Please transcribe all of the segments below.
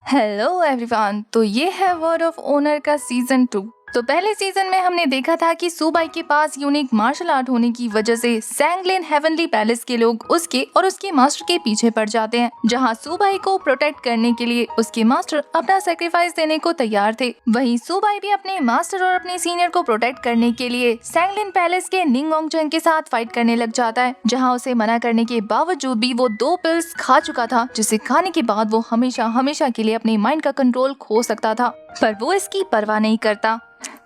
Hello everyone. तो ये है वर्ड ऑफ ऑनर का सीजन 2। तो पहले सीजन में हमने देखा था कि सूबाई के पास यूनिक मार्शल आर्ट होने की वजह से सैंगलिन हेवनली पैलेस के लोग उसके और उसके मास्टर के पीछे पड़ जाते हैं, जहां सूबाई को प्रोटेक्ट करने के लिए उसके मास्टर अपना सेक्रीफाइस देने को तैयार थे। वहीं सूबाई भी अपने मास्टर और अपने सीनियर को प्रोटेक्ट करने के लिए सैंगलिन पैलेस के निंगोंगचेंग के साथ फाइट करने लग जाता है, जहाँ उसे मना करने के बावजूद भी वो 2 पिल्स खा चुका था, जिसे खाने के बाद वो हमेशा हमेशा के लिए अपने माइंड का कंट्रोल खो सकता था, पर वो इसकी परवाह नहीं करता।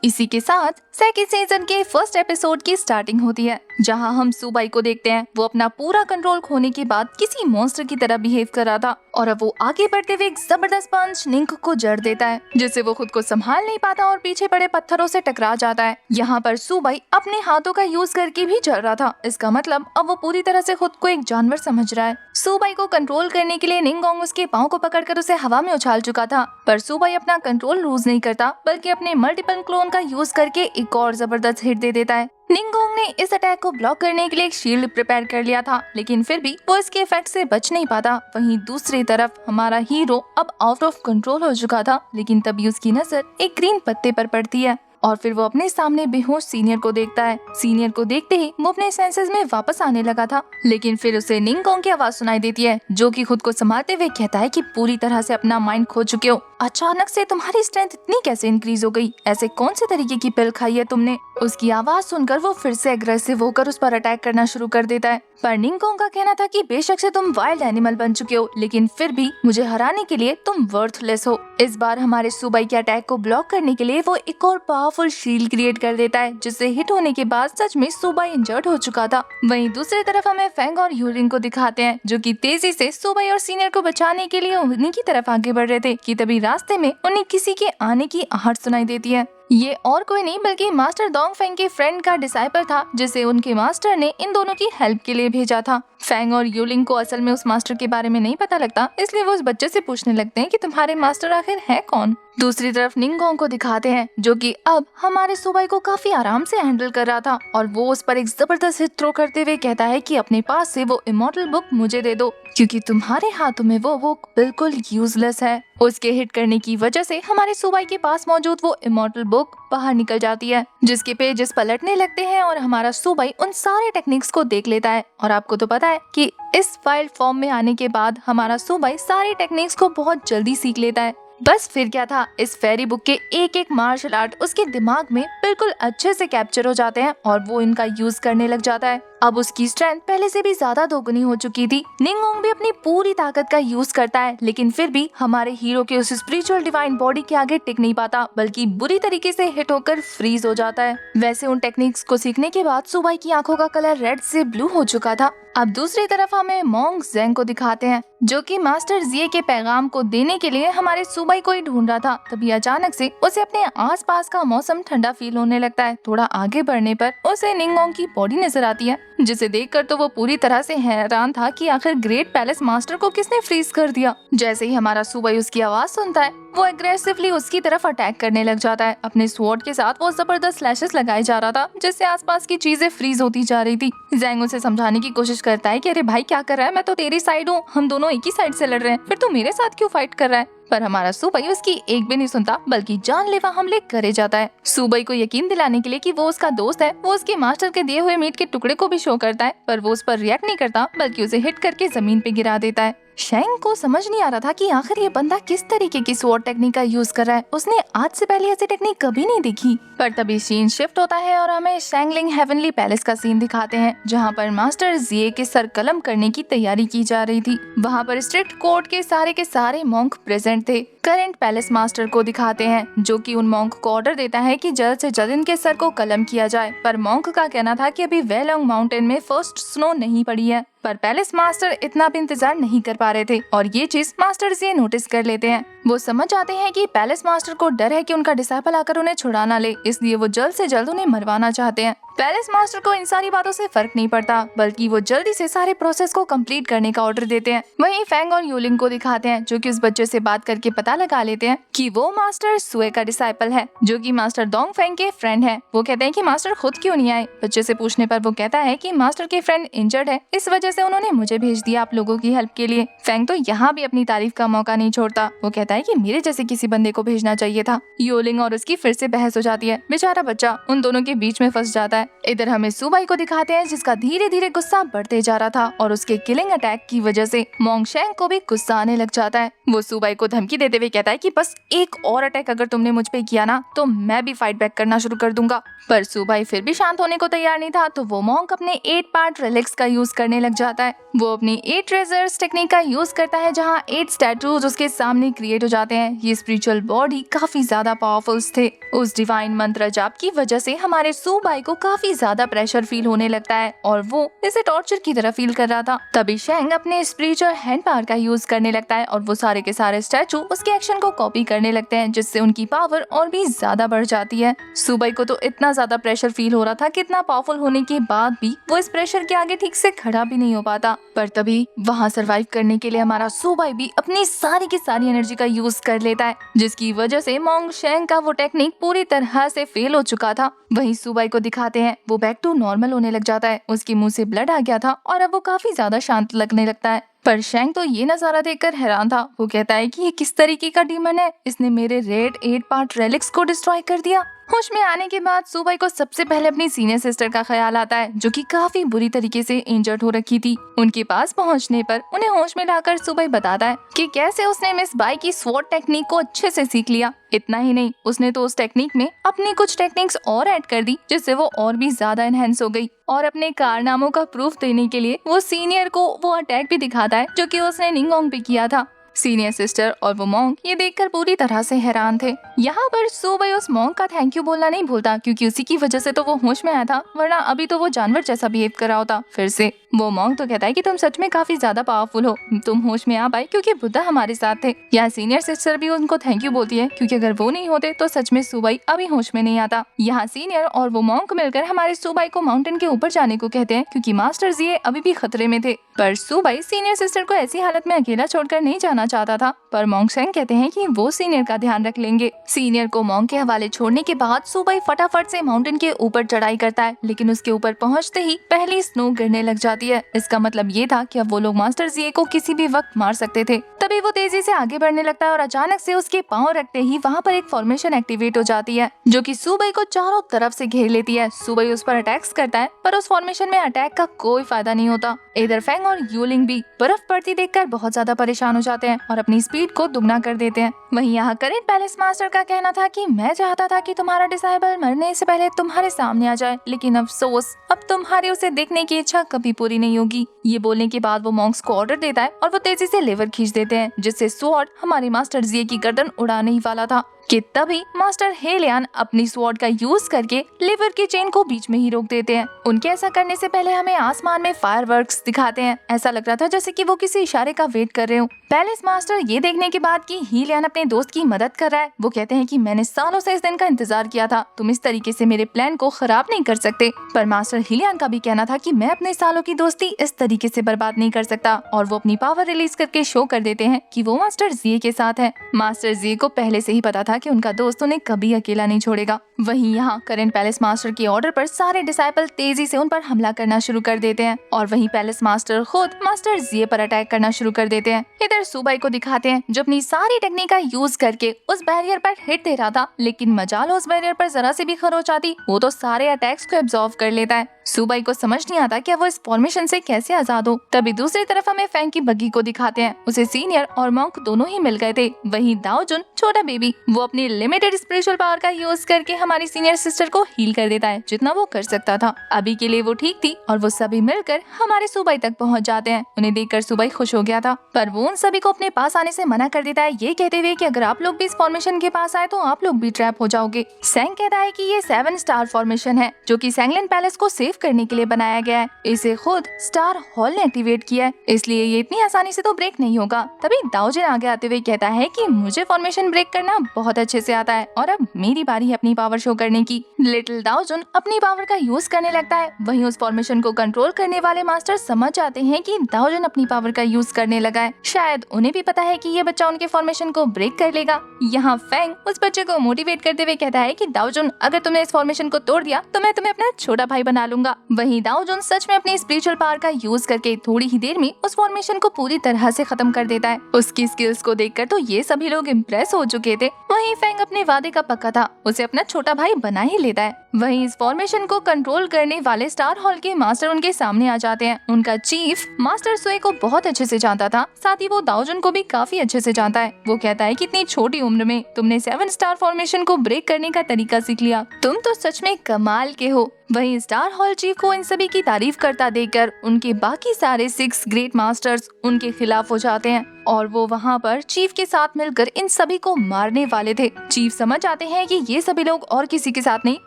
इसी के साथ सेकंड सीजन के फर्स्ट एपिसोड की स्टार्टिंग होती है, जहां हम सूबाई को देखते हैं। वो अपना पूरा कंट्रोल खोने के बाद किसी मॉन्स्टर की तरह बिहेव कर रहा था और अब वो आगे बढ़ते हुए एक जबरदस्त पंच निंग को जड़ देता है, जिससे वो खुद को संभाल नहीं पाता और पीछे पड़े पत्थरों से टकरा जाता है। यहाँ पर सूबाई अपने हाथों का यूज करके भी जड़ रहा था। इसका मतलब अब वो पूरी तरह से खुद को एक जानवर समझ रहा है। सूबाई को कंट्रोल करने के लिए निंगोंग उसके पाँव को पकड़कर उसे हवा में उछाल चुका था, पर सूबाई अपना कंट्रोल लूज नहीं करता, बल्कि अपने मल्टीपल क्लोन का यूज करके एक और जबरदस्त हिट दे देता है। निंगोंग ने इस अटैक को ब्लॉक करने के लिए एक शील्ड प्रिपेयर कर लिया था, लेकिन फिर भी वो इसके इफेक्ट से बच नहीं पाता। वहीं दूसरी तरफ हमारा हीरो अब आउट ऑफ कंट्रोल हो चुका था, लेकिन तभी उसकी नजर एक ग्रीन पत्ते पर पड़ती है और फिर वो अपने सामने बेहोश सीनियर को देखता है। सीनियर को देखते ही वो अपने सेंसेस में वापस आने लगा था, लेकिन फिर उसे निंगोंग की आवाज सुनाई देती है, जो कि खुद को संभालते हुए कहता है कि पूरी तरह से अपना माइंड खो चुके हो। अचानक से तुम्हारी स्ट्रेंथ इतनी कैसे इंक्रीज हो गई? ऐसे कौन से तरीके की पिल खाई है तुमने? उसकी आवाज सुनकर वो फिर से एग्रेसिव होकर उस पर अटैक करना शुरू कर देता है, पर निंगोंग का कहना था कि बेशक से तुम वाइल्ड एनिमल बन चुके हो, लेकिन फिर भी मुझे हराने के लिए तुम वर्थलेस हो। इस बार हमारे सूबाई के अटैक को ब्लॉक करने के लिए वो एक और पावरफुल शील्ड क्रिएट कर देता है, जिससे हिट होने के बाद सच में सूबाई इंजर्ड हो चुका था। वहीं दूसरी तरफ हमें फेंग और यूरिंग को दिखाते हैं, जो कि तेजी से सूबाई और सीनियर को बचाने के लिए उन्हीं की तरफ आगे बढ़ रहे थे कि तभी रास्ते में उन्हें किसी के आने की आहट सुनाई देती है। ये और कोई नहीं बल्कि मास्टर डोंगफेंग के फ्रेंड का डिसाइपल था, जिसे उनके मास्टर ने इन दोनों की हेल्प के लिए भेजा था। फेंग और यूलिंग को असल में उस मास्टर के बारे में नहीं पता लगता, इसलिए वो उस बच्चे से पूछने लगते हैं कि तुम्हारे मास्टर आखिर है कौन। दूसरी तरफ निंगोंग को दिखाते हैं, जो कि अब हमारे सूबाई को काफी आराम से हैंडल कर रहा था और वो उस पर एक जबरदस्त हिट थ्रो करते हुए कहता है कि अपने पास से वो इमॉर्टल बुक मुझे दे दो, क्योंकि तुम्हारे हाथों में वो बुक बिल्कुल यूजलेस है। उसके हिट करने की वजह से हमारे सूबाई के पास मौजूद वो इमॉर्टल बुक बाहर निकल जाती है, जिसके पेजेस पलटने लगते हैं और हमारा सूबाई उन सारे टेक्निक्स को देख लेता है। और आपको तो पता है कि इस फाइल फॉर्म में आने के बाद हमारा सूबाई सारी टेक्निक्स को बहुत जल्दी सीख लेता है। बस फिर क्या था, इस फेरी बुक के एक एक मार्शल आर्ट उसके दिमाग में बिल्कुल अच्छे से कैप्चर हो जाते हैं और वो इनका यूज करने लग जाता है। अब उसकी स्ट्रेंथ पहले से भी ज्यादा दोगुनी हो चुकी थी। निंगोंग भी अपनी पूरी ताकत का यूज करता है, लेकिन फिर भी हमारे हीरो के उस स्पिरिचुअल डिवाइन बॉडी के आगे टिक नहीं पाता, बल्कि बुरी तरीके से हिट होकर फ्रीज हो जाता है। वैसे उन टेक्निक्स को सीखने के बाद सूबाई की आंखों का कलर रेड से ब्लू हो चुका था। अब दूसरी तरफ हमें मोंग जेंग को दिखाते हैं, जो कि मास्टर जिये के पैगाम को देने के लिए हमारे सूबाई को ही ढूंढ रहा था। तभी अचानक से उसे अपने आसपास का मौसम ठंडा फील होने लगता है। थोड़ा आगे बढ़ने पर उसे निंगोंग की बॉडी नजर आती है, जिसे देखकर तो वो पूरी तरह से हैरान था कि आखिर ग्रेट पैलेस मास्टर को किसने फ्रीज कर दिया। जैसे ही हमारा सूबाई उसकी आवाज सुनता है, वो एग्रेसिवली उसकी तरफ अटैक करने लग जाता है। अपने स्वॉर्ड के साथ वो जबरदस्त स्लैशेस लगाए जा रहा था, जिससे आसपास की चीजें फ्रीज होती जा रही थी। जेंग उसे समझाने की कोशिश करता है कि अरे भाई क्या कर रहा है, मैं तो तेरी साइड हूँ, हम दोनों एक ही साइड से लड़ रहे हैं, फिर तू मेरे साथ क्यों फाइट कर रहा है। पर हमारा सूबाई उसकी एक भी नहीं सुनता, बल्कि जानलेवा हमले करे जाता है। सूबाई को यकीन दिलाने के लिए कि वो उसका दोस्त है, वो उसके मास्टर के दिए हुए मीट के टुकड़े को भी शो करता है, पर वो उस पर रिएक्ट नहीं करता, बल्कि उसे हिट करके जमीन पे गिरा देता है। शेंग को समझ नहीं आ रहा था कि आखिर ये बंदा किस तरीके की स्वॉर्ड टेक्निक का यूज कर रहा है। उसने आज से पहले ऐसी टेक्निक कभी नहीं देखी। पर तभी सीन शिफ्ट होता है और हमें शैंगलिंग हेवनली पैलेस का सीन दिखाते हैं, जहाँ पर मास्टर जिये के सर कलम करने की तैयारी की जा रही थी। वहाँ पर स्ट्रिक्ट कोर्ट के सारे मॉन्क प्रेजेंट थे। करंट पैलेस मास्टर को दिखाते हैं, जो कि उन मॉन्क को ऑर्डर देता है कि जल्द से जल्द इनके सर को कलम किया जाए। पर मॉन्क का कहना था कि अभी वेलोंग माउंटेन में फर्स्ट स्नो नहीं पड़ी है। पर पैलेस मास्टर इतना भी इंतजार नहीं कर पा रहे थे और ये चीज मास्टर से नोटिस कर लेते हैं। वो समझ आते हैं कि पैलेस मास्टर को डर है कि उनका डिसाइपल आकर उन्हें छुड़ा ना ले, इसलिए वो जल्द से जल्द उन्हें मरवाना चाहते हैं। पैलेस मास्टर को इन सारी बातों से फर्क नहीं पड़ता, बल्कि वो जल्दी से सारे प्रोसेस को कंप्लीट करने का ऑर्डर देते हैं। वहीं फैंग और यूलिंग को दिखाते हैं, जो कि उस बच्चे से बात करके पता लगा लेते हैं कि वो मास्टर सुए का डिसाइपल है, जो कि मास्टर डोंग फेंग के फ्रेंड है। वो कहते हैं कि मास्टर खुद क्यों नहीं आए। बच्चे से पूछने पर वो कहता है कि मास्टर के फ्रेंड इंजर्ड है, इस वजह से उन्होंने मुझे भेज दिया आप लोगों की हेल्प के लिए। फैंग तो यहाँ भी अपनी तारीफ का मौका नहीं छोड़ता। वो कहता है कि मेरे जैसे किसी बंदे को भेजना चाहिए था। यूलिंग और उसकी फिर से बहस हो जाती है। बेचारा बच्चा उन दोनों के बीच में फंस जाता है। इधर हमें सुबाई को दिखाते हैं, जिसका धीरे धीरे गुस्सा बढ़ते जा रहा था और उसके किलिंग अटैक की वजह से मोंग शेंग को भी गुस्सा आने लग जाता है। वो सुबाई को धमकी देते हुए कहता है कि बस एक और अटैक अगर तुमने मुझ पे किया ना, तो मैं भी फाइट बैक करना शुरू कर दूंगा। पर सुबाई फिर भी शांत होने को तैयार नहीं था, तो वो मोंग अपने 8 पार्ट रिलिक्स का यूज करने लग जाता है। वो अपनी 8 ट्रेजर्स टेक्निक का यूज करता है, जहाँ 8 स्टैटूज उसके सामने क्रिएट हो जाते हैं। ये स्पिरिचुअल बॉडी काफी ज्यादा पावरफुल थे। उस डिवाइन मंत्र जाप की वजह से हमारे सुबाई को काफी ज्यादा प्रेशर फील होने लगता है और वो इसे टॉर्चर की तरह फील कर रहा था। तभी शेंग अपने स्पिरिचुअल हैंड पावर का यूज करने लगता है और वो सारे के सारे स्टैचू उसके एक्शन को कॉपी करने लगते हैं, जिससे उनकी पावर और भी ज्यादा बढ़ जाती है। सुबाई को तो इतना ज्यादा प्रेशर फील हो रहा था कि इतना पावरफुल होने के बाद भी वो इस प्रेशर के आगे ठीक से खड़ा भी नहीं हो पाता। पर तभी वहाँ सरवाइव करने के लिए हमारा सुबाई भी अपनी सारी की सारी एनर्जी का यूज कर लेता है, जिसकी वजह से मोंग शेंग का वो टेक्निक पूरी तरह से फेल हो चुका था। वहीं सुबाई को दिखाते हैं, वो बैक टू नॉर्मल होने लग जाता है। उसके मुंह से ब्लड आ गया था और अब वो काफी ज्यादा शांत लगने लगता है। पर शेंग तो ये नजारा देखकर हैरान था। वो कहता है कि ये किस तरीके का डीमन है, इसने मेरे रेड 8 पार्ट रेलिक्स को डिस्ट्रॉय कर दिया। होश में आने के बाद सुबाई को सबसे पहले अपनी सीनियर सिस्टर का ख्याल आता है, जो कि काफी बुरी तरीके से इंजर्ड हो रखी थी। उनके पास पहुंचने पर उन्हें होश में लाकर सुबाई बताता है कि कैसे उसने मिस बाई की स्वॉर्ड टेक्निक को अच्छे से सीख लिया। इतना ही नहीं, उसने तो उस टेक्निक में अपनी कुछ टेक्निक्स और ऐड कर दी, जिससे वो और भी ज्यादा एनहेंस हो गई। और अपने कारनामों का प्रूफ देने के लिए वो सीनियर को वो अटैक भी दिखाता है, जो कि उसने निंगोंग पे किया था। सीनियर सिस्टर और वो मोंग ये देखकर पूरी तरह से हैरान थे। यहाँ पर सुबाई उस मोंग का थैंक यू बोलना नहीं भूलता, क्योंकि उसी की वजह से तो वो होश में आया था, वरना अभी तो वो जानवर जैसा बिहेव कर रहा होता। फिर से वो मोंग तो कहता है कि तुम सच में काफी ज्यादा पावरफुल हो, तुम होश में आ पाए क्योंकि बुद्धा हमारे साथ थे। यहाँ सीनियर सिस्टर भी उनको थैंक यू बोलती है, क्योंकि अगर वो नहीं होते तो सच में सुबाई अभी होश में नहीं आता। यहाँ सीनियर और वो मोंग मिलकर हमारे सुबाई को माउंटेन के ऊपर जाने को कहते हैं, क्योंकि मास्टर जी अभी भी खतरे में थे। पर सुबाई सीनियर सिस्टर को ऐसी हालत में अकेला छोड़कर नहीं जाना चाहता था, पर मोंग शेंग कहते हैं कि वो सीनियर का ध्यान रख लेंगे। सीनियर को मोंग के हवाले छोड़ने के बाद सुबाई फटाफट से माउंटेन के ऊपर चढ़ाई करता है, लेकिन उसके ऊपर पहुंचते ही पहली स्नो गिरने लग जाती है। इसका मतलब ये था कि अब वो लोग मास्टर जी को किसी भी वक्त मार सकते थे। तभी वो तेजी से आगे बढ़ने लगता है और अचानक से उसके पांव रखते ही वहाँ पर एक फॉर्मेशन एक्टिवेट हो जाती है, जो कि सुबाई को चारों तरफ से घेर लेती है। सुबाई उस पर अटैक्स करता है, पर उस फॉर्मेशन में अटैक का कोई फायदा नहीं होता। इधर फैंग और यूलिंग भी बर्फ पड़ती देखकर बहुत ज्यादा परेशान हो जाते हैं और अपनी स्पीड को दुगना कर देते हैं। वहीं यहाँ करेंट पैलेस मास्टर का कहना था कि मैं चाहता था कि तुम्हारा डिसाइबल मरने से पहले तुम्हारे सामने आ जाए, लेकिन अफसोस अब तुम्हारी उसे देखने की इच्छा कभी पूरी नहीं होगी। ये बोलने के बाद वो मॉन्क्स को ऑर्डर देता है और वो तेजी से लेवर खींच देते हैं, जिससे स्वॉर्ड हमारे मास्टर जी की गर्दन उड़ाने ही वाला था कि तभी मास्टर हेलियन अपनी स्वॉर्ड का यूज करके लिवर की चेन को बीच में ही रोक देते हैं। उनके ऐसा करने से पहले हमें आसमान में फायरवर्क्स दिखाते हैं। ऐसा लग रहा था जैसे कि वो किसी इशारे का वेट कर रहे हो। पैलेस मास्टर ये देखने के बाद कि हेलियन अपने दोस्त की मदद कर रहा है, वो कहते हैं कि मैंने सालों से इस दिन का इंतजार किया था, तुम इस तरीके से मेरे प्लान को खराब नहीं कर सकते। पर मास्टर हेलियन का भी कहना था कि मैं अपने सालों की दोस्ती इस तरीके से बर्बाद नहीं कर सकता, और वो अपनी पावर रिलीज करके शो कर देते हैं कि वो मास्टर जी के साथ है। मास्टर जी को पहले से ही पता था कि उनका दोस्त उन्हें कभी अकेला नहीं छोड़ेगा। वहीं यहाँ करेंट पैलेस मास्टर के ऑर्डर पर सारे डिसाइपल तेजी से उन पर हमला करना शुरू कर देते हैं और वहीं पैलेस मास्टर खुद मास्टर जी पर अटैक करना शुरू कर देते हैं। इधर सुबाई को दिखाते हैं जो अपनी सारी टेक्निक का यूज करके उस बैरियर पर हिट दे रहा था, लेकिन मजाल उस बैरियर पर जरा सी भी खरोच आती, वो तो सारे अटैक्स को एब्जॉर्व कर लेता है। सुबाई को समझ नहीं आता कि वो इस फॉर्मेशन से कैसे आजाद हो। तभी दूसरी तरफ हमें फैंग की बग्गी को दिखाते हैं, उसे सीनियर और मॉन्क दोनों ही मिल गए थे। वहीं दाओजुन छोटा बेबी वो अपनी लिमिटेड स्पिरिचुअल पावर का यूज करके हमारी सीनियर सिस्टर को हील कर देता है जितना वो कर सकता था। अभी के लिए वो ठीक थी और वो सभी मिलकर हमारे सुबाई तक पहुंच जाते हैं। उन्हें देखकर सुबाई खुश हो गया था, पर वो उन सभी को अपने पास आने से मना कर देता है, ये कहते हुए कि अगर आप लोग भी इस फॉर्मेशन के पास आए तो आप लोग भी ट्रैप हो जाओगे। सैंग कहता है कि ये 7 स्टार फॉर्मेशन है जो कि सैंगलिन पैलेस को सेव सेव करने के लिए बनाया गया है। इसे खुद स्टार हॉल ने एक्टिवेट किया है, इसलिए ये इतनी आसानी से तो ब्रेक नहीं होगा। तभी दाओजिन आगे आते हुए कहता है कि मुझे फॉर्मेशन ब्रेक करना बहुत अच्छे से आता है और अब मेरी बारी है अपनी पावर शो करने की। लिटिल दाओजिन अपनी पावर का यूज करने लगता है। वहीं उस फॉर्मेशन को कंट्रोल करने वाले मास्टर समझ जाते हैं कि दाओजिन अपनी पावर का यूज करने लगा है। शायद उन्हें भी पता है कि ये बच्चा उनके फॉर्मेशन को ब्रेक कर लेगा। यहाँ फैंग उस बच्चे को मोटिवेट करते हुए कहता है कि दाओजिन, अगर तुमने इस फॉर्मेशन को तोड़ दिया तो मैं तुम्हें अपना छोटा भाई बना लूंगा। वहीं दाओजिन सच में अपनी स्पिरिचुअल पावर का यूज करके थोड़ी ही देर में उस फॉर्मेशन को पूरी तरह से खत्म कर देता है। उसकी स्किल्स को देखकर तो ये सभी लोग इम्प्रेस हो चुके थे। वहीं फैंग अपने वादे का पक्का था, उसे अपना छोटा भाई बना ही लेता है। वहीं इस फॉर्मेशन को कंट्रोल करने वाले स्टार हॉल के मास्टर उनके सामने आ जाते हैं। उनका चीफ मास्टर सुए को बहुत अच्छे से जानता था, साथ ही वो दाओजिन को भी काफी अच्छे से जानता है। वो कहता है कि इतनी छोटी उम्र में तुमने 7 स्टार फॉर्मेशन को ब्रेक करने का तरीका सीख लिया, तुम तो सच में कमाल के हो। वहीं स्टार हॉल चीफ को इन सभी की तारीफ करता देखकर उनके बाकी सारे 6 ग्रेट मास्टर्स उनके खिलाफ हो जाते हैं और वो वहाँ पर चीफ के साथ मिलकर इन सभी को मारने वाले थे। चीफ समझ आते हैं कि ये सभी लोग और किसी के साथ नहीं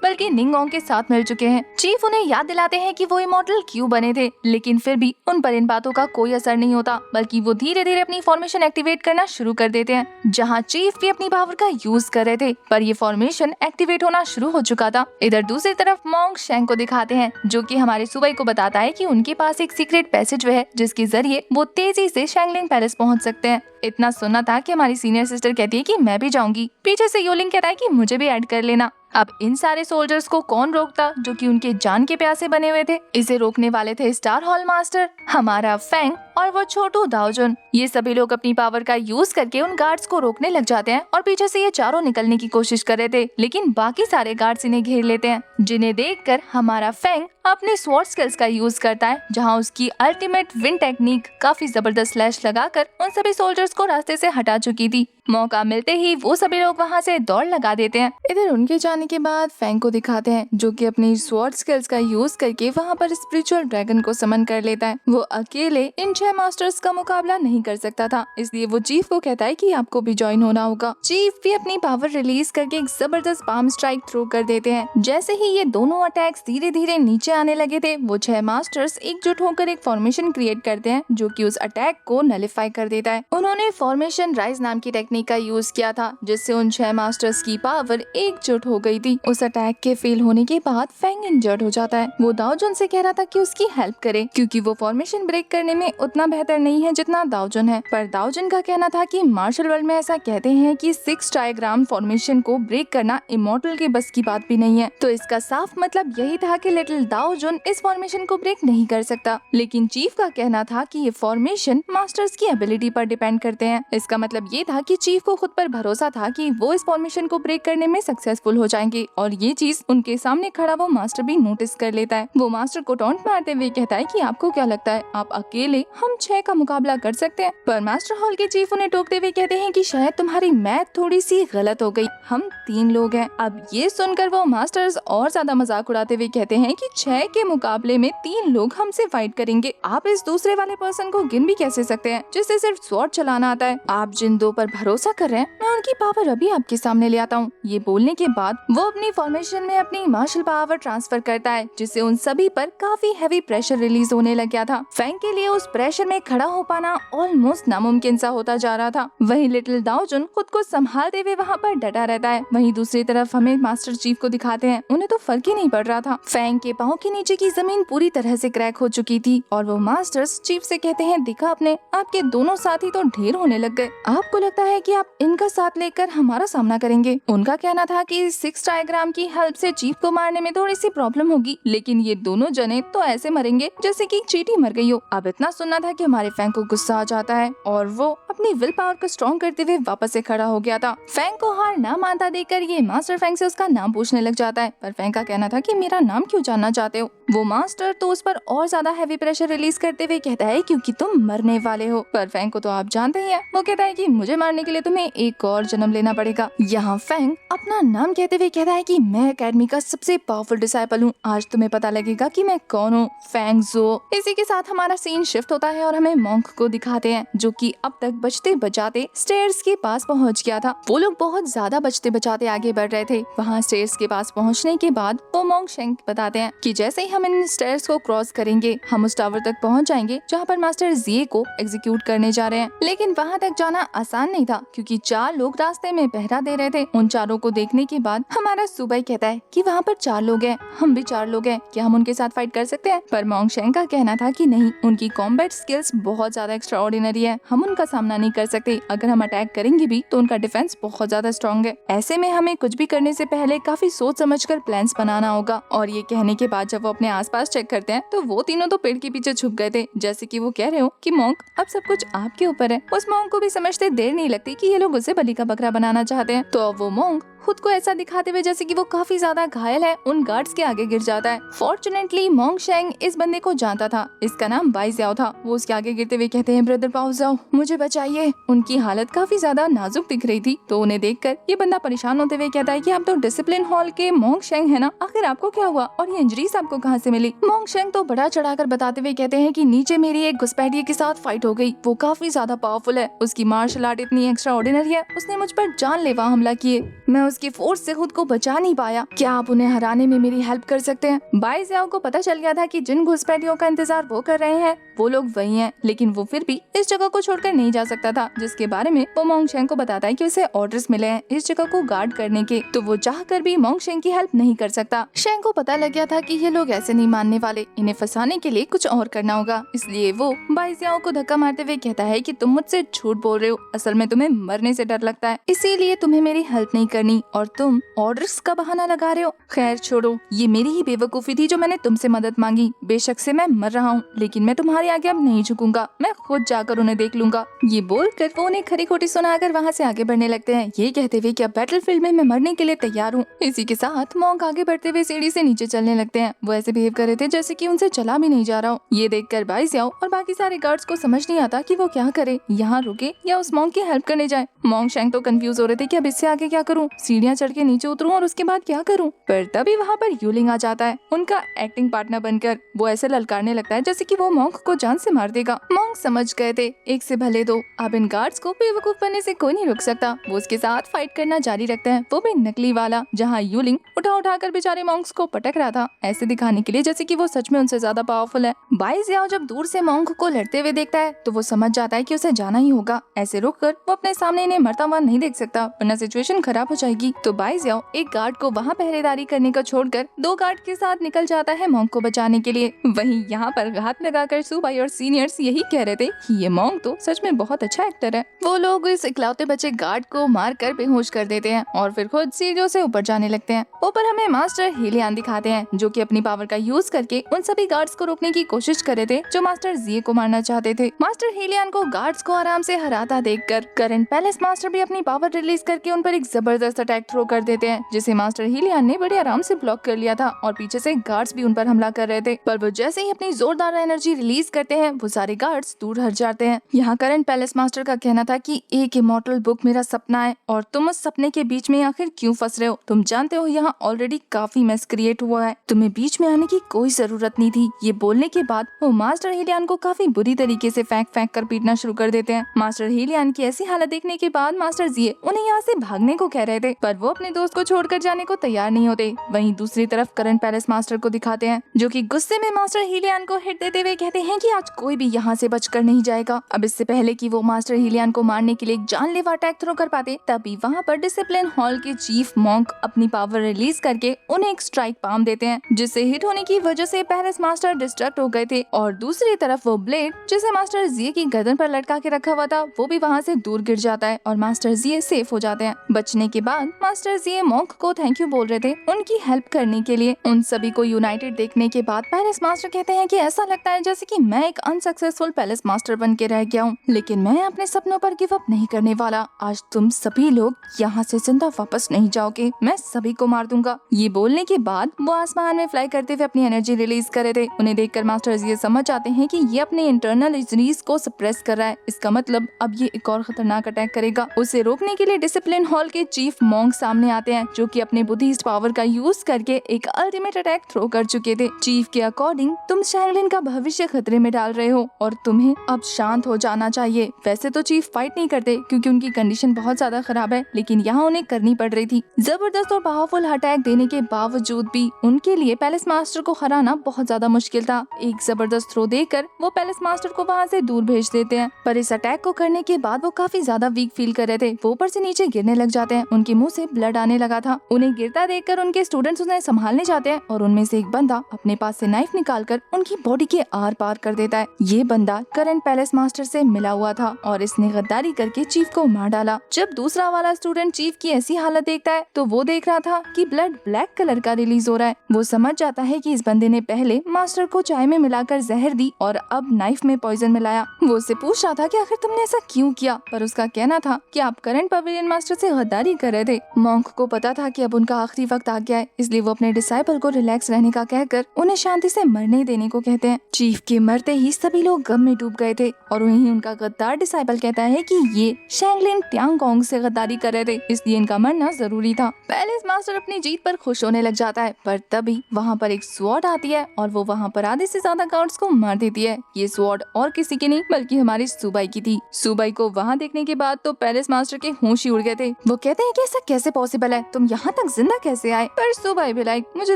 बल्कि निंगोंग के साथ मिल चुके हैं। चीफ उन्हें याद दिलाते हैं कि वो इमॉर्टल क्यों बने थे, लेकिन फिर भी उन पर इन बातों का कोई असर नहीं होता, बल्कि वो धीरे धीरे अपनी फॉर्मेशन एक्टिवेट करना शुरू कर देते हैं। जहाँ चीफ भी अपनी पावर का यूज कर रहे थे, पर ये फॉर्मेशन एक्टिवेट होना शुरू हो चुका था। इधर दूसरी तरफ मोंग शेंग को दिखाते हैं, जो कि हमारे सुबई को बताता है कि उनके पास एक सीक्रेट पैसेज है जिसके जरिए वो तेजी से शैंगलिंग पैलेस पहुंच सकते हैं। इतना सुना था कि हमारी सीनियर सिस्टर कहती है कि मैं भी जाऊंगी। पीछे से योलिंग कहता है कि मुझे भी ऐड कर लेना। अब इन सारे सोल्जर्स को कौन रोकता, जो कि उनके जान के प्यासे बने हुए थे। इसे रोकने वाले थे स्टार हॉल मास्टर, हमारा फैंग और वो छोटू दाओजिन। ये सभी लोग अपनी पावर का यूज करके उन गार्ड्स को रोकने लग जाते हैं और पीछे से ये चारों निकलने की कोशिश कर रहे थे, लेकिन बाकी सारे गार्ड्स इन्हें घेर लेते हैं, जिन्हें देखकर हमारा फैंग अपने स्वॉर्ड स्किल्स का यूज करता है, जहां उसकी अल्टीमेट विंड टेक्निक काफी जबरदस्त स्लैश लगाकर उन सभी सोल्जर्स को रास्ते से हटा चुकी थी। मौका मिलते ही वो सभी लोग वहां से दौड़ लगा देते हैं। इधर उनके जाने के बाद फैंग को दिखाते हैं, जो कि अपनी स्वॉर्ड स्किल्स का यूज करके वहां पर स्पिरिचुअल ड्रैगन को समन कर लेता है। वो अकेले इन 6 मास्टर्स का मुकाबला नहीं कर सकता था, इसलिए वो चीफ को कहता है कि आपको भी ज्वाइन होना होगा। चीफ भी अपनी पावर रिलीज करके एक जबरदस्त पाम स्ट्राइक थ्रो कर देते हैं। जैसे ही ये दोनों अटैक्स धीरे धीरे नीचे आने लगे थे, वो 6 मास्टर्स एकजुट होकर एक फॉर्मेशन क्रिएट करते हैं, जो कि उस अटैक को नलिफाई कर देता है। उन्होंने फॉर्मेशन राइज नाम की टेक्निक का यूज किया था, जिससे उन 6 मास्टर्स की पावर एकजुट हो गई थी। उस अटैक के फेल होने के बाद फैंग इंजर्ड हो जाता है। वो दाओजिन से कह रहा था कि उसकी हेल्प करे, क्योंकि वो फॉर्मेशन ब्रेक करने में उतना बेहतर नहीं है जितना दाओजिन है। पर दाओजिन का कहना था कि मार्शल वर्ल्ड में ऐसा कहते हैं कि 6 ट्राइग्राम फॉर्मेशन को ब्रेक करना इमॉर्टल के बस की बात भी नहीं है। तो इसका साफ मतलब यही था कि लिटिल दाओजिन इस फॉर्मेशन को ब्रेक नहीं कर सकता। लेकिन चीफ का कहना था कि ये फॉर्मेशन मास्टर्स की एबिलिटी पर डिपेंड करते हैं। इसका मतलब ये था कि चीफ को खुद पर भरोसा था कि वो इस फॉर्मेशन को ब्रेक करने में सक्सेसफुल हो जाएंगे, और ये चीज उनके सामने खड़ा वो मास्टर भी नोटिस कर लेता है। वो मास्टर को टॉन्ट मारते हुए कहता है कि आपको क्या लगता है, आप अकेले हम 6 का मुकाबला कर सकते हैं? पर मास्टर हॉल के चीफ उन्हें टोकते हुए कहते हैं कि शायद तुम्हारी मैथ थोड़ी सी गलत हो गई, हम 3 लोग हैं। अब ये सुनकर वो मास्टर्स और ज्यादा मजाक उड़ाते हुए कहते हैं कि 6 के मुकाबले में 3 लोग हमसे फाइट करेंगे। आप इस दूसरे वाले पर्सन को गिन भी कैसे सकते हैं जिससे सिर्फ स्वॉर्ड चलाना आता है? आप जिन 2 पर भरोसा कर रहे हैं, मैं उनकी पावर अभी आपके सामने ले आता हूँ। ये बोलने के बाद वो अपनी फॉर्मेशन में अपनी मार्शल पावर ट्रांसफर करता है, जिससे उन सभी पर काफी हैवी प्रेशर रिलीज होने लग गया था। फैंग के लिए उस प्रेशर में खड़ा हो पाना ऑलमोस्ट नामुमकिन सा होता जा रहा था। वहीं लिटिल दाओजिन खुद को संभालते हुए वहाँ पर डटा रहता है। वहीं दूसरी तरफ हमें मास्टर चीफ को दिखाते हैं, उन्हें तो फर्क ही नहीं पड़ रहा था। फैंग के पाँव के नीचे की जमीन पूरी तरह से क्रैक हो चुकी थी और वो मास्टर्स चीफ से कहते हैं, दिखा आपने, आपके दोनों साथी तो ढेर होने लग गए। आपको लगता है कि आप इनका साथ लेकर हमारा सामना करेंगे? उनका कहना था कि 6 ट्राइग्राम की हेल्प से चीफ को मारने में थोड़ी सी प्रॉब्लम होगी, लेकिन ये दोनों जने तो ऐसे मरेंगे जैसे कि चींटी मर गई हो। अब इतना सुनना था कि हमारे फैंग को गुस्सा आ जाता है और वो अपनी विल पावर को स्ट्रॉन्ग करते हुए वापस से खड़ा हो गया था। फैंग को हार ना मानता देखकर ये मास्टर फैंग से उसका नाम पूछने लग जाता है, पर फैंग का कहना था कि मेरा नाम क्यों जानना चाहते हो? वो मास्टर तो उस पर और ज्यादा हैवी प्रेशर रिलीज करते हुए कहता है, क्योंकि तुम मरने वाले हो। पर फैंग को तो आप जानते ही हैं, वो कहता है कि मुझे मारने के लिए तुम्हें एक और जन्म लेना पड़ेगा। यहाँ फैंग अपना नाम कहते हुए कहता है कि मैं एकेडमी का सबसे पावरफुल डिसाइपल हूँ, आज तुम्हें पता लगेगा कि मैं कौन हूँ, फैंग ज़ो। इसी के साथ हमारा सीन शिफ्ट होता है और हमें मॉन्क को दिखाते हैं, जो कि अब तक बचते बचाते स्टेयर्स के पास पहुँच गया था। वो लोग बहुत ज्यादा बचते बचाते आगे बढ़ रहे थे। वहाँ स्टेयर्स के पास पहुँचने के बाद वो मॉन्क शेंग बताते हैं कि जैसे ही हम इन स्टेयर्स को क्रॉस करेंगे हम उस टावर तक पहुंच जाएंगे जहां पर मास्टर जिए को एग्जीक्यूट करने जा रहे हैं। लेकिन वहां तक जाना आसान नहीं था क्योंकि 4 लोग रास्ते में पहरा दे रहे थे। उन चारों को देखने के बाद हमारा सुबाई कहता है कि वहाँ पर 4 लोग हैं, हम भी 4 लोग हैं, क्या हम उनके साथ फाइट कर सकते हैं? पर मोंग शेंग का कहना था कि नहीं, उनकी कॉम्बैट स्किल्स बहुत ज्यादा एक्स्ट्राऑर्डिनरी है, हम उनका सामना नहीं कर सकते। अगर हम अटैक करेंगे भी तो उनका डिफेंस बहुत ज्यादा स्ट्रॉन्ग है। ऐसे में हमें कुछ भी करने से पहले काफी सोच समझकर प्लान्स बनाना होगा। और ये कहने के बाद जब वो अपने आसपास चेक करते हैं तो वो तीनों तो पेड़ के पीछे छुप गए थे, जैसे कि वो कह रहे हो कि मोंग अब सब कुछ आपके ऊपर है। उस मोंग को भी समझते देर नहीं लगती कि ये लोग उसे बलि का बकरा बनाना चाहते हैं। तो अब वो मोंग खुद को ऐसा दिखाते हुए जैसे कि वो काफी ज्यादा घायल है उन गार्ड्स के आगे गिर जाता है। फॉर्चुनेटली मोंग शेंग इस बंदे को जानता था, इसका नाम बाई ज़ियाओ था। वो उसके आगे गिरते हुए कहते हैं, ब्रदर बाओ ज़ियाओ मुझे बचाइए। उनकी हालत काफी ज्यादा नाजुक दिख रही थी तो उन्हें देखकर ये बंदा परेशान होते हुए कहता है कि आप तो डिसिप्लिन हॉल के मोंग शेंग है ना, आखिर आपको क्या हुआ और ये इंजरीज आपको कहाँ से मिली? मोंग शेंग तो बड़ा चढ़ाकर बताते हुए कहते हैं कि नीचे मेरी एक घुसपैठिए के साथ फाइट हो गई, वो काफी ज्यादा पावरफुल है, उसकी मार्शल आर्ट इतनी एक्स्ट्रा ऑर्डिनरी है, उसने मुझ पर जानलेवा हमला किए, मैं उसकी फोर्स से खुद को बचा नहीं पाया, क्या आप उन्हें हराने में मेरी हेल्प कर सकते हैं? बाई ज़ियाओ को पता चल गया था कि जिन घुसपैठियों का इंतजार वो कर रहे हैं वो लोग वही हैं, लेकिन वो फिर भी इस जगह को छोड़कर नहीं जा सकता था, जिसके बारे में वो मोंग शेंग को बताता है कि उसे ऑर्डर्स मिले हैं इस जगह को गार्ड करने के, तो वो चाहकर भी मोंग शेंग की हेल्प नहीं कर सकता। शेंग को पता लग गया था कि ये लोग ऐसे नहीं मानने वाले, इन्हें फंसाने के लिए कुछ और करना होगा, इसलिए वो बाई ज़ियाओ को धक्का मारते हुए कहता है कि तुम मुझसे झूठ बोल रहे हो, असल में तुम्हें मरने से डर लगता है, इसीलिए तुम्हें मेरी हेल्प नहीं करनी और तुम ऑर्डर्स का बहाना लगा रहे हो। खैर छोड़ो, ये मेरी ही बेवकूफी थी जो मैंने तुमसे मदद मांगी, बेशक से मैं मर रहा हूँ लेकिन मैं तुम्हारे आगे अब नहीं झुकूंगा, मैं खुद जाकर उन्हें देख लूंगा। ये बोलकर वो उन्हें खरी खोटी सुनाकर वहाँ से आगे बढ़ने लगते हैं, ये कहते हुए कि अब बैटलफील्ड में मैं मरने के लिए तैयार हूँ। इसी के साथ मोंग आगे बढ़ते हुए सीढ़ी से नीचे चलने लगते हैं, वो ऐसे बिहेव कर रहे थे जैसे कि उनसे चला भी नहीं जा रहा हो। ये देखकर बाई ज़ियाओ और बाकी सारे गार्ड्स को समझ नहीं आता कि वो क्या करे, यहाँ रुके या उस मोंग की हेल्प करने जाए। मोंग शेंग तो कंफ्यूज हो रहे थे कि अब इससे आगे क्या करूँ, सीढ़ियाँ चढ़ के नीचे उतरूँ और उसके बाद क्या करूँ। पर तभी वहाँ पर यूलिंग आ जाता है, उनका एक्टिंग पार्टनर बनकर। वो ऐसे ललकारने लगता है जैसे कि वो मोंग को जान से मार देगा। मोंग समझ गए थे एक से भले दो, अब इन गार्ड्स को बेवकूफ बनने से कोई नहीं रुक सकता। वो उसके साथ फाइट करना जारी रखते हैं, वो भी नकली वाला, जहाँ यूलिंग उठा कर बेचारे मोंग्स को पटक रहा था, ऐसे दिखाने के लिए जैसे कि वो सच में उनसे ज्यादा पावरफुल है। बाई ज़ियाओ जब दूर से मोंग को लड़ते हुए देखता है तो वो समझ जाता है कि उसे जाना ही होगा, ऐसे रुककर वो अपने सामने इन्हें मरता हुआ नहीं देख सकता वरना सिचुएशन खराब हो जाएगी। तो बाई ज़ियाओ एक गार्ड को वहाँ पहरेदारी करने को छोड़कर 2 गार्ड के साथ निकल जाता है मोंग को बचाने के लिए। वहीं यहाँ पर हाथ लगाकर सुबाई और सीनियर्स यही कह रहे थे कि ये मोंग तो सच में बहुत अच्छा एक्टर है। वो लोग इस इकलौते बच्चे गार्ड को मार कर बेहोश कर देते हैं और फिर खुद सीढ़ियों से ऊपर जाने लगते हैं। ऊपर हमें मास्टर हेलियान दिखाते हैं जो कि अपनी पावर का यूज करके उन सभी गार्ड्स को रोकने की कोशिश कर रहे थे जो मास्टर जिए को मारना चाहते थे। मास्टर हेलियान को गार्ड्स को आराम से हराता देखकर करंट पैलेस मास्टर भी अपनी पावर रिलीज करके उन पर एक जबरदस्त अटैक थ्रो कर देते हैं, जिसे मास्टर हेलियान ने बड़े आराम से ब्लॉक कर लिया था और पीछे से गार्ड्स भी उन पर हमला कर रहे थे। पर वो जैसे ही अपनी जोरदार एनर्जी रिलीज करते हैं वो सारे गार्ड्स दूर हट जाते हैं। यहाँ करंट पैलेस मास्टर का कहना था कि एक इमॉर्टल बुक मेरा सपना है और तुम उस सपने के बीच में आखिर क्यों फंस रहे हो? तुम जानते हो यहाँ ऑलरेडी काफी मेस क्रिएट हुआ है, तुम्हें बीच में आने की कोई जरूरत नहीं थी। ये बोलने के बाद वो मास्टर हेलियान को काफी बुरी तरीके से फेंक कर पीटना शुरू कर देते हैं। मास्टर हेलियान की ऐसी हालत देखने के बाद मास्टर जिए उन्हें यहाँ से भागने को कह रहे थे पर वो अपने दोस्त को छोड़कर जाने को तैयार नहीं होते। वहीं दूसरी तरफ करंट पैलेस मास्टर को दिखाते हैं जो कि गुस्से में मास्टर हेलियान को हिट देते हुए कहते हैं कि आज कोई भी यहाँ से बचकर नहीं जाएगा। अब इससे पहले कि वो मास्टर हेलियान को मारने के लिए एक जानलेवा अटैक थ्रो कर पाते तभी वहाँ पर डिसिप्लिन हॉल के चीफ मॉन्क अपनी पावर रिलीज करके उन्हें एक स्ट्राइक पाम देते हैं जिससे हिट होने की वजह से पैलेस मास्टर डिस्ट्रैक्ट हो गए थे और दूसरी तरफ वो ब्लेड जिसे मास्टर जिए की गर्दन पर लटका के रखा हुआ था वो भी वहाँ से दूर गिर जाता है और मास्टर जिए सेफ हो जाते हैं। बचने के बाद मास्टर जिए मॉन्क को थैंक यू बोल रहे थे उनकी हेल्प करने के लिए। उन सभी को यूनाइटेड देखने के बाद पैलेस मास्टर कहते हैं कि ऐसा लगता है जैसे कि मैं एक अनसक्सेसफुल पैलेस मास्टर बन के रह गया हूँ, लेकिन मैं अपने सपनों पर गिव अप नहीं करने वाला। आज तुम सभी लोग यहाँ से जिंदा वापस नहीं जाओगे, मैं सभी को मार दूंगा। ये बोलने के बाद वो आसमान में फ्लाई करते हुए अपनी एनर्जी रिलीज कर रहे थे। उन्हें देखकर मास्टर ये समझ जाते हैं कि ये अपने इंटरनल इंजरीज को सप्रेस कर रहा है, इसका मतलब अब ये एक और खतरनाक अटैक करेगा। उसे रोकने के लिए डिसिप्लिन हॉल के चीफ मॉन्क सामने आते हैं जो कि अपने बुद्धिस्ट पावर का यूज करके एक अल्टीमेट अटैक थ्रो कर चुके थे। चीफ के अकॉर्डिंग तुम शैंगलिन का भविष्य खतरे में डाल रहे हो और तुम्हें अब शांत हो जाना चाहिए। वैसे तो चीफ फाइट नहीं करते क्योंकि उनकी कंडीशन बहुत ज्यादा खराब है, लेकिन यहाँ उन्हें करनी पड़ रही थी। जबरदस्त और पावरफुल अटैक देने के बावजूद भी उनके लिए पैलेस मास्टर को हराना बहुत ज्यादा मुश्किल था। एक जबरदस्त थ्रो देकर वो पैलेस मास्टर को वहाँ से दूर भेज देते हैं, पर इस अटैक को करने के बाद वो काफी ज्यादा वीक फील कर रहे थे। वो ऊपर से नीचे गिरने लग जाते हैं, उनके मुंह से ब्लड आने लगा था। उन्हें गिरता देखकर उनके स्टूडेंट्स उन्हें संभालने जाते हैं और उनमें से एक बंदा अपने पास से नाइफ निकालकर उनकी बॉडी के आर पार कर देता है। ये बंदा करंट पैलेस मास्टर से मिला हुआ था और इसने गद्दारी करके चीफ को मार डाला। जब दूसरा वाला स्टूडेंट चीफ की ऐसी हालत देखता है तो वो देख रहा था कि ब्लड ब्लैक कलर का रिलीज हो रहा है। वो समझ जाता है कि इस बंदे ने पहले मास्टर को चाय में मिलाकर जहर दी और अब नाइफ में पॉइजन मिलाया। वो उससे पूछ रहा था कि आखिर तुमने ऐसा क्यों किया, पर उसका कहना था कि आप करंट पवेलियन मास्टर से गद्दारी कर रहे थे। मॉन्क को पता था कि अब उनका आखिरी वक्त आ गया है, इसलिए वो अपने डिसाइपल को रिलैक्स रहने का कहकर उन्हें शांति से मरने देने को कहते हैं। चीफ के मरते ही सभी लोग गम में डूब गए थे और वहीं उनका गद्दार डिसाइपल कहता है कि ये शैंगलिन ट्यांगोंग से गद्दारी कर रहे थे, इसलिए इनका मरना जरूरी था। पैलेस मास्टर अपनी जीत पर खुश होने लग जाता है, पर तभी वहाँ पर एक स्वॉर्ड आती है और वो वहाँ पर आधे से ज्यादा गार्ड्स को मार देती है। ये स्वॉर्ड और किसी की नहीं बल्कि हमारी सुबाई की थी। सुबाई को वहाँ देखने के बाद तो पैलेस मास्टर के होश ही उड़ गए थे। वो कहते हैं कि ऐसा कैसे पॉसिबल है, तुम यहाँ तक जिंदा कैसे आए? पर सुबाई भी लाइक मुझे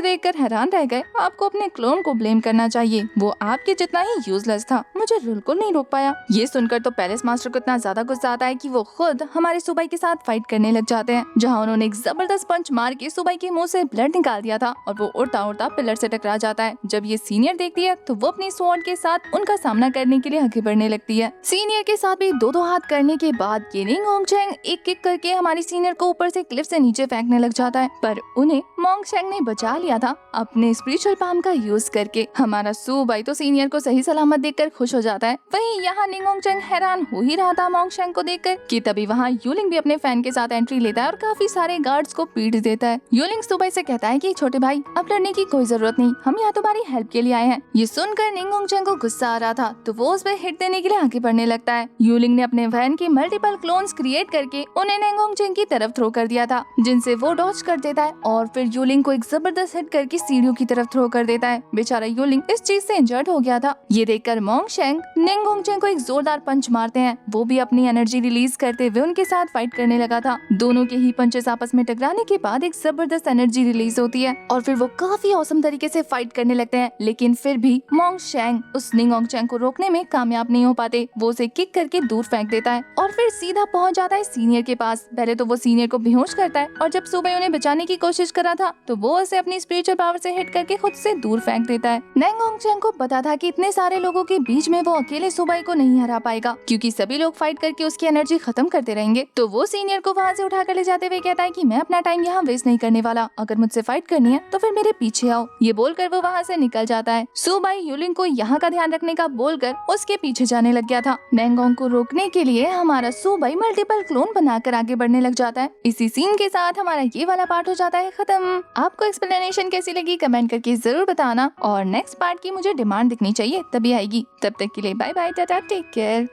देखकर हैरान रह गए। आपको अपने क्लोन को ब्लेम करना चाहिए, वो आपके जितना ही यूजलेस था, मुझे बिल्कुल नहीं रोक पाया। ये सुनकर तो पैलेस मास्टर को इतना ज्यादा गुस्सा आता है कि वो खुद हमारे सुबाई के साथ फाइट करने लग जाते हैं, जहाँ उन्होंने एक जबरदस्त पंच मार के सुबाई के मुंह से ब्लड निकाल दिया था और वो उड़ता उड़ता पिलर से टकरा जाता है। जब ये सीनियर देखती है तो वो अपनी स्वॉर्ड के साथ उनका सामना करने के लिए आगे बढ़ने लगती है। सीनियर के साथ भी दो हाथ करने के बाद ये निंग होंगचैंग एक किक करके हमारी सीनियर को ऊपर से क्लिफ से नीचे फेंकने लग जाता है, पर उन्हें मोंगशेंग ने बचा लिया था अपने स्पिरिचुअल पाम का यूज करके। हमारा सुबाई तो सीनियर को सही सलामत देखकर खुश हो जाता है। वहीं यहाँ निंग होंगचैंग हैरान हो ही रहा था मोंगशेंग को देखकर कि तभी वहाँ यूलिंग भी अपने फैन के साथ एंट्री लेता है और काफी सारे गार्ड्स को पीट देता है। यूलिंग सुबाई से कहता है कि छोटे भाई अब लड़ने की कोई जरूरत नहीं, हम यहाँ तुम्हारी हेल्प के लिए आए हैं। ये सुनकर निंग होंगचैंग को गुस्सा आ रहा था तो वो उस पर हिट देने के लिए आगे बढ़ने लगता है। यूलिंग ने अपने वैन के मल्टीपल क्लोन्स क्रिएट करके उन्हें निंग होंगचैंग की तरफ थ्रो कर दिया था, जिनसे वो डॉज कर देता है और फिर यूलिंग को एक जबरदस्त हिट करके सीढ़ियों की तरफ थ्रो कर देता है। बेचारा यूलिंग इस चीज से इंजर्ड हो गया था। ये देखकर मोंगशेंग निंग होंगचैंग को एक जोरदार पंच मारते हैं। वो भी अपनी एनर्जी रिलीज करते हुए उनके साथ फाइट करने लगा था। दोनों के ही पंचेस आपस में टकराने के बाद एक जबरदस्त एनर्जी रिलीज होती है और फिर वो काफी औसम तरीके से फाइट करने लगते हैं, लेकिन फिर भी मोंगशेंग उस निंग होंगचैंग को रोकने में कामयाब नहीं हो पाते। वो उसे किक करके दूर फेंक देता है और फिर सीधा पहुंच जाता है सीनियर के पास। पहले तो वो सीनियर को बेहोश करता है और जब सुबह उन्हें बचाने की कोशिश करा था तो वो उसे अपनी स्पिरिचुअल पावर से हिट करके खुद से दूर फेंक देता है। निंग होंगचैंग को पता था कि इतने सारे लोगों के बीच में वो अकेले सुबाई को नहीं हरा पाएगा, क्योंकि सभी लोग फाइट करके उसकी एनर्जी खत्म करते रहेंगे। तो वो सीनियर को वहाँ से उठा कर ले जाते हुए कहता है कि मैं अपना टाइम यहाँ वेस्ट नहीं करने वाला, अगर मुझसे फाइट करनी है तो फिर मेरे पीछे आओ। ये बोलकर वो वहाँ से निकल जाता है। सुबाई यूलिंग को यहाँ का ध्यान रखने का बोलकर उसके पीछे जाने लग गया था। निंग होंग को रोकने के लिए हमारा सुबाई मल्टीपल क्लोन बनाकर आगे बढ़ने लग जाता है। इसी सीन के साथ हमारा ये वाला पार्ट हो जाता है खत्म। आपको एक्सप्लेनेशन कैसी लगी कमेंट करके जरूर बताना और नेक्स्ट पार्ट की मुझे डिमांड दिखनी चाहिए, तभी आएगी। तब तक के लिए bye bye, tata, take care.